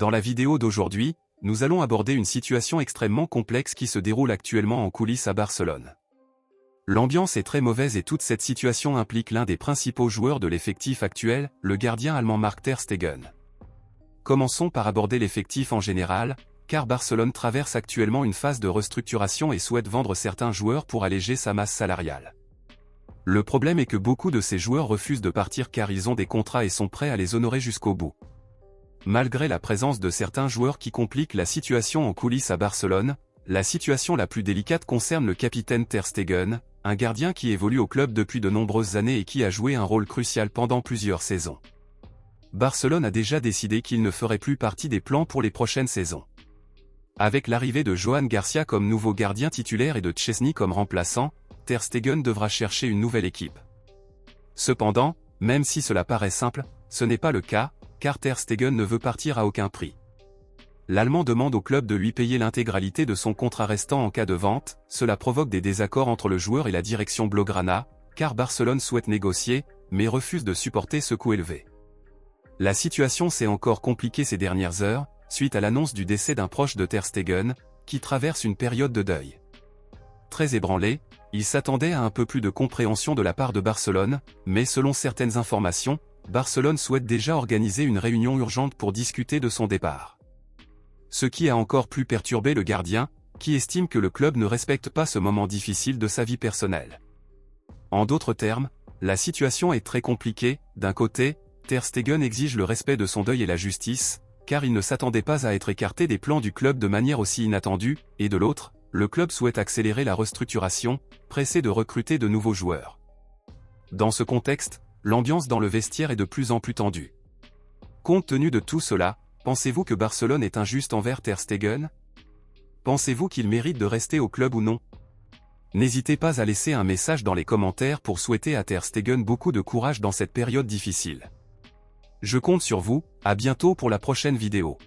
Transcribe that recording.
Dans la vidéo d'aujourd'hui, nous allons aborder une situation extrêmement complexe qui se déroule actuellement en coulisses à Barcelone. L'ambiance est très mauvaise et toute cette situation implique l'un des principaux joueurs de l'effectif actuel, le gardien allemand Marc ter Stegen. Commençons par aborder l'effectif en général, car Barcelone traverse actuellement une phase de restructuration et souhaite vendre certains joueurs pour alléger sa masse salariale. Le problème est que beaucoup de ces joueurs refusent de partir car ils ont des contrats et sont prêts à les honorer jusqu'au bout. Malgré la présence de certains joueurs qui compliquent la situation en coulisses à Barcelone, la situation la plus délicate concerne le capitaine ter Stegen, un gardien qui évolue au club depuis de nombreuses années et qui a joué un rôle crucial pendant plusieurs saisons. Barcelone a déjà décidé qu'il ne ferait plus partie des plans pour les prochaines saisons. Avec l'arrivée de Joan Garcia comme nouveau gardien titulaire et de Szczesny comme remplaçant, ter Stegen devra chercher une nouvelle équipe. Cependant, même si cela paraît simple, ce n'est pas le cas, car ter Stegen ne veut partir à aucun prix. L'Allemand demande au club de lui payer l'intégralité de son contrat restant en cas de vente, cela provoque des désaccords entre le joueur et la direction blaugrana, car Barcelone souhaite négocier, mais refuse de supporter ce coût élevé. La situation s'est encore compliquée ces dernières heures, suite à l'annonce du décès d'un proche de ter Stegen, qui traverse une période de deuil. Très ébranlé, il s'attendait à un peu plus de compréhension de la part de Barcelone, mais selon certaines informations, Barcelone souhaite déjà organiser une réunion urgente pour discuter de son départ. Ce qui a encore plus perturbé le gardien, qui estime que le club ne respecte pas ce moment difficile de sa vie personnelle. En d'autres termes, la situation est très compliquée. D'un côté, ter Stegen exige le respect de son deuil et la justice, car il ne s'attendait pas à être écarté des plans du club de manière aussi inattendue, et de l'autre, le club souhaite accélérer la restructuration, pressé de recruter de nouveaux joueurs. Dans ce contexte, l'ambiance dans le vestiaire est de plus en plus tendue. Compte tenu de tout cela, pensez-vous que Barcelone est injuste envers ter Stegen? Pensez-vous qu'il mérite de rester au club ou non? N'hésitez pas à laisser un message dans les commentaires pour souhaiter à ter Stegen beaucoup de courage dans cette période difficile. Je compte sur vous, à bientôt pour la prochaine vidéo.